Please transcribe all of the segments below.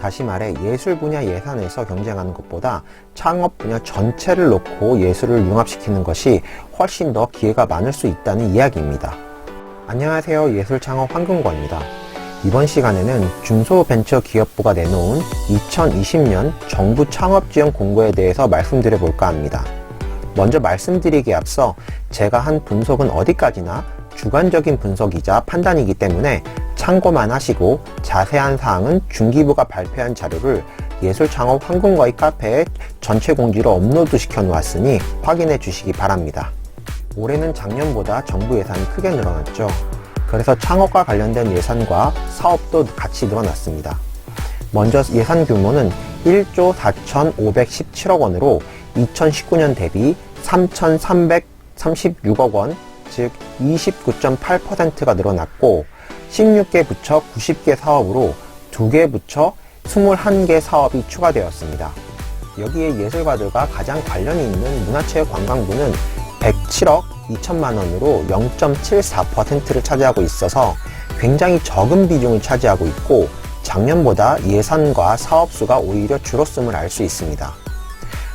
다시 말해 예술 분야 예산에서 경쟁하는 것보다 창업 분야 전체를 놓고 예술을 융합시키는 것이 훨씬 더 기회가 많을 수 있다는 이야기입니다. 안녕하세요. 예술창업 황금권입니다. 이번 시간에는 중소벤처기업부가 내놓은 2020년 정부 창업지원 공고에 대해서 말씀드려 볼까 합니다. 먼저 말씀드리기에 앞서 제가 한 분석은 어디까지나 주관적인 분석이자 판단이기 때문에 참고만 하시고 자세한 사항은 중기부가 발표한 자료를 예술창업 황금거의 카페에 전체 공지로 업로드 시켜 놓았으니 확인해 주시기 바랍니다. 올해는 작년보다 정부 예산이 크게 늘어났죠. 그래서 창업과 관련된 예산과 사업도 같이 늘어났습니다. 먼저 예산 규모는 1조 4,517억 원으로 2019년 대비 3,336억 원, 즉 29.8%가 늘어났고 16개 부처 90개 사업으로 2개 부처 21개 사업이 추가되었습니다. 여기에 예술가들과 가장 관련이 있는 문화체육관광부는 107억 2천만 원으로 0.74%를 차지하고 있어서 굉장히 적은 비중을 차지하고 있고 작년보다 예산과 사업수가 오히려 줄었음을 알 수 있습니다.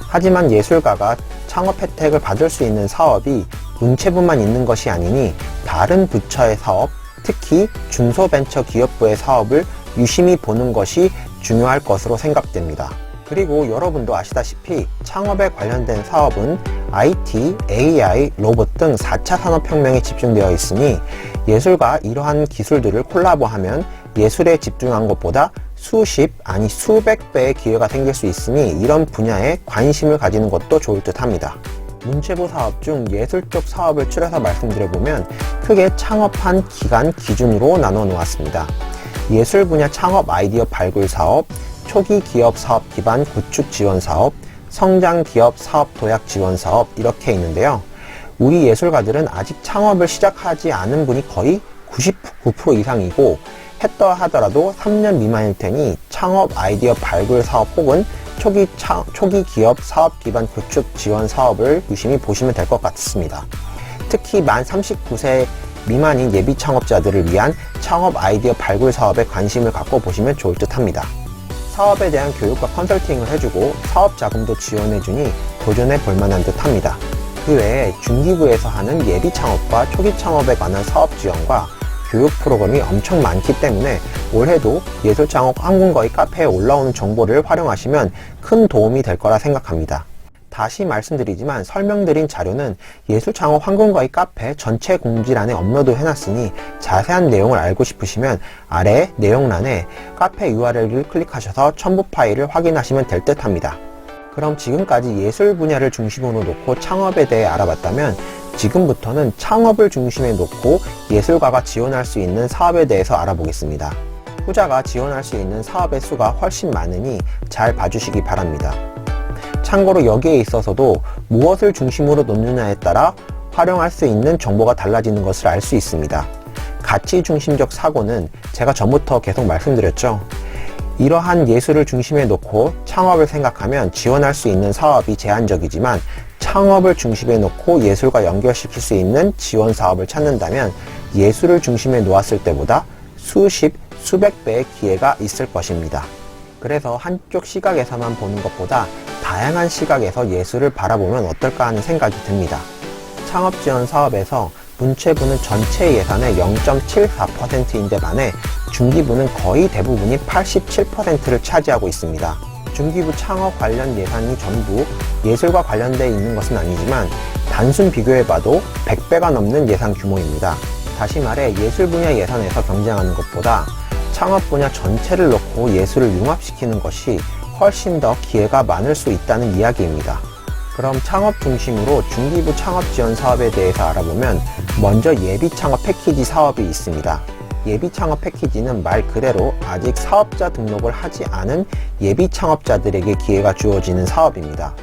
하지만 예술가가 창업 혜택을 받을 수 있는 사업이 문체부만 있는 것이 아니니 다른 부처의 사업, 특히 중소벤처기업부의 사업을 유심히 보는 것이 중요할 것으로 생각됩니다. 그리고 여러분도 아시다시피 창업에 관련된 사업은 IT, AI, 로봇 등 4차 산업혁명에 집중되어 있으니 예술과 이러한 기술들을 콜라보하면 예술에 집중한 것보다 수십, 아니 수백 배의 기회가 생길 수 있으니 이런 분야에 관심을 가지는 것도 좋을 듯 합니다. 문체부 사업 중 예술 쪽 사업을 추려서 말씀드려보면 크게 창업한 기간 기준으로 나눠 놓았습니다. 예술 분야 창업 아이디어 발굴 사업, 초기 기업 사업 기반 구축 지원 사업, 성장 기업 사업 도약 지원 사업 이렇게 있는데요. 우리 예술가들은 아직 창업을 시작하지 않은 분이 거의 99% 이상이고 했다 하더라도 3년 미만일 테니 창업 아이디어 발굴 사업 혹은 초기 기업 사업 기반 구축 지원 사업을 유심히 보시면 될 것 같습니다. 특히 만 39세 미만인 예비 창업자들을 위한 창업 아이디어 발굴 사업에 관심을 갖고 보시면 좋을 듯 합니다. 사업에 대한 교육과 컨설팅을 해주고 사업 자금도 지원해주니 도전해 볼 만한 듯 합니다. 그 외에 중기부에서 하는 예비 창업과 초기 창업에 관한 사업 지원과 교육 프로그램이 엄청 많기 때문에 올해도 예술창업 황금거의 카페에 올라오는 정보를 활용하시면 큰 도움이 될 거라 생각합니다. 다시 말씀드리지만 설명드린 자료는 예술창업 황금거의 카페 전체 공지란에 업로드 해놨으니 자세한 내용을 알고 싶으시면 아래 내용란에 카페 URL을 클릭하셔서 첨부 파일을 확인하시면 될 듯 합니다. 그럼 지금까지 예술 분야를 중심으로 놓고 창업에 대해 알아봤다면 지금부터는 창업을 중심에 놓고 예술가가 지원할 수 있는 사업에 대해서 알아보겠습니다. 후자가 지원할 수 있는 사업의 수가 훨씬 많으니 잘 봐주시기 바랍니다. 참고로 여기에 있어서도 무엇을 중심으로 놓느냐에 따라 활용할 수 있는 정보가 달라지는 것을 알 수 있습니다. 가치 중심적 사고는 제가 전부터 계속 말씀드렸죠. 이러한 예술을 중심에 놓고 창업을 생각하면 지원할 수 있는 사업이 제한적이지만 창업을 중심에 놓고 예술과 연결시킬 수 있는 지원 사업을 찾는다면 예술을 중심에 놓았을 때보다 수십, 수백 배의 기회가 있을 것입니다. 그래서 한쪽 시각에서만 보는 것보다 다양한 시각에서 예술을 바라보면 어떨까 하는 생각이 듭니다. 창업지원 사업에서 문체부는 전체 예산의 0.74%인데 반해 중기부는 거의 대부분이 87%를 차지하고 있습니다. 중기부 창업 관련 예산이 전부 예술과 관련되어 있는 것은 아니지만 단순 비교해봐도 100배가 넘는 예산 규모입니다. 다시 말해 예술 분야 예산에서 경쟁하는 것보다 창업 분야 전체를 놓고 예술을 융합시키는 것이 훨씬 더 기회가 많을 수 있다는 이야기입니다. 그럼 창업 중심으로 중기부 창업 지원 사업에 대해서 알아보면 먼저 예비 창업 패키지 사업이 있습니다. 예비 창업 패키지는 말 그대로 아직 사업자 등록을 하지 않은 예비 창업자들에게 기회가 주어지는 사업입니다.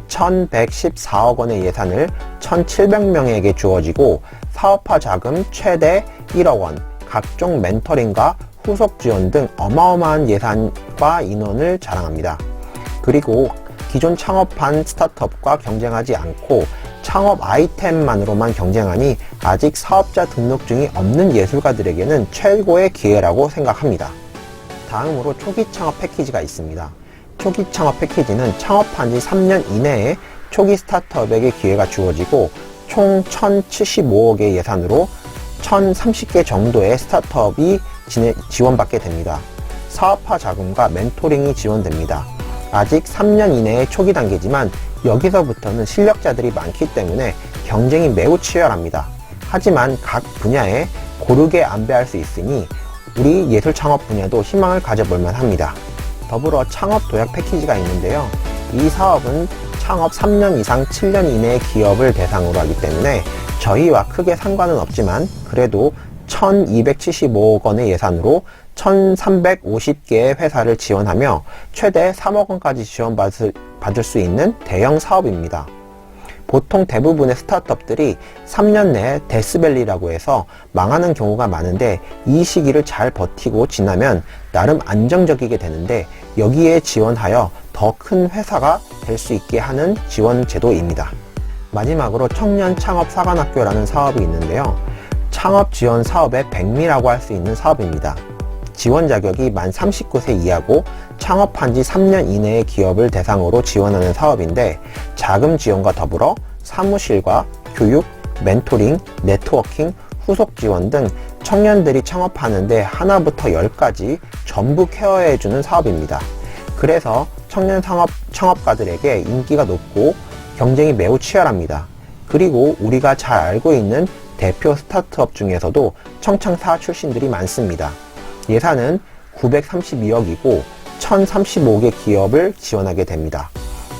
1,114억 원의 예산을 1,700명에게 주어지고 사업화 자금 최대 1억 원, 각종 멘토링과 후속 지원 등 어마어마한 예산과 인원을 자랑합니다. 그리고 기존 창업한 스타트업과 경쟁하지 않고 창업 아이템만으로만 경쟁하니 아직 사업자 등록증이 없는 예술가들에게는 최고의 기회라고 생각합니다. 다음으로 초기 창업 패키지가 있습니다. 초기 창업 패키지는 창업한 지 3년 이내에 초기 스타트업에게 기회가 주어지고 총 1,075억의 예산으로 1,030개 정도의 스타트업이 지원받게 됩니다. 사업화 자금과 멘토링이 지원됩니다. 아직 3년 이내의 초기 단계지만 여기서부터는 실력자들이 많기 때문에 경쟁이 매우 치열합니다. 하지만 각 분야에 고르게 안배할 수 있으니 우리 예술 창업 분야도 희망을 가져볼 만합니다. 더불어 창업 도약 패키지가 있는데요. 이 사업은 창업 3년 이상 7년 이내의 기업을 대상으로 하기 때문에 저희와 크게 상관은 없지만 그래도 1,275억 원의 예산으로 1,350개의 회사를 지원하며 최대 3억 원까지 지원받을 수 있는 대형 사업입니다. 보통 대부분의 스타트업들이 3년 내에 데스밸리라고 해서 망하는 경우가 많은데 이 시기를 잘 버티고 지나면 나름 안정적이게 되는데 여기에 지원하여 더 큰 회사가 될 수 있게 하는 지원 제도입니다. 마지막으로 청년 창업 사관학교라는 사업이 있는데요. 창업 지원 사업의 백미라고 할 수 있는 사업입니다. 지원 자격이 만 39세 이하고 창업한 지 3년 이내의 기업을 대상으로 지원하는 사업인데 자금 지원과 더불어 사무실과 교육, 멘토링, 네트워킹, 후속 지원 등 청년들이 창업하는데 하나부터 10까지 전부 케어해주는 사업입니다. 그래서 청년 창업가들에게 인기가 높고 경쟁이 매우 치열합니다. 그리고 우리가 잘 알고 있는 대표 스타트업 중에서도 청창사 출신들이 많습니다. 예산은 932억이고 1,035개 기업을 지원하게 됩니다.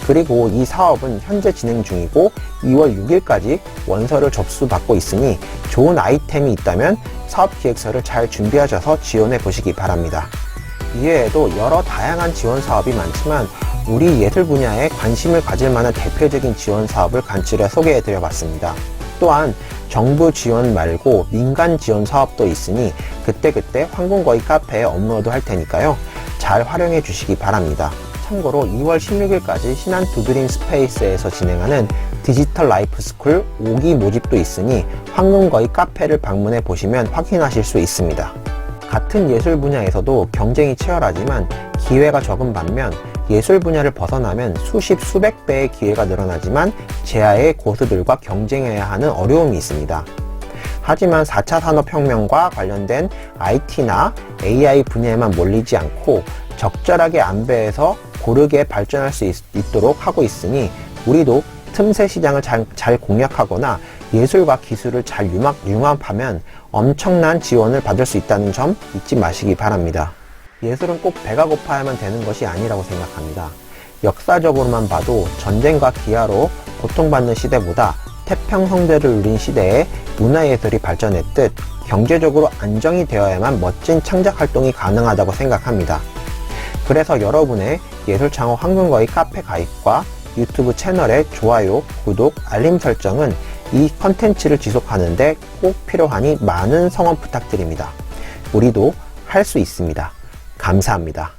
그리고 이 사업은 현재 진행 중이고 2월 6일까지 원서를 접수받고 있으니 좋은 아이템이 있다면 사업기획서를 잘 준비하셔서 지원해 보시기 바랍니다. 이외에도 여러 다양한 지원 사업이 많지만 우리 예술 분야에 관심을 가질 만한 대표적인 지원 사업을 간추려 소개해 드려 봤습니다. 또한 정부 지원 말고 민간 지원 사업도 있으니 그때그때 황금거위 카페에 업로드 할 테니까요. 잘 활용해 주시기 바랍니다. 참고로 2월 16일까지 신한 두드림 스페이스에서 진행하는 디지털 라이프 스쿨 5기 모집도 있으니 황금거위 카페를 방문해 보시면 확인하실 수 있습니다. 같은 예술 분야에서도 경쟁이 치열하지만 기회가 적은 반면 예술 분야를 벗어나면 수십 수백 배의 기회가 늘어나지만 제야의 고수들과 경쟁해야 하는 어려움이 있습니다. 하지만 4차 산업혁명과 관련된 IT나 AI 분야에만 몰리지 않고 적절하게 안배해서 고르게 발전할 수 있도록 하고 있으니 우리도 틈새 시장을 잘 공략하거나 예술과 기술을 잘 융합하면 엄청난 지원을 받을 수 있다는 점 잊지 마시기 바랍니다. 예술은 꼭 배가 고파야만 되는 것이 아니라고 생각합니다. 역사적으로만 봐도 전쟁과 기아로 고통받는 시대보다 태평성대를 누린 시대에 문화예술이 발전했듯 경제적으로 안정이 되어야만 멋진 창작 활동이 가능하다고 생각합니다. 그래서 여러분의 예술창업 황금거위 카페 가입과 유튜브 채널의 좋아요, 구독, 알림 설정은 이 컨텐츠를 지속하는데 꼭 필요하니 많은 성원 부탁드립니다. 우리도 할 수 있습니다. 감사합니다.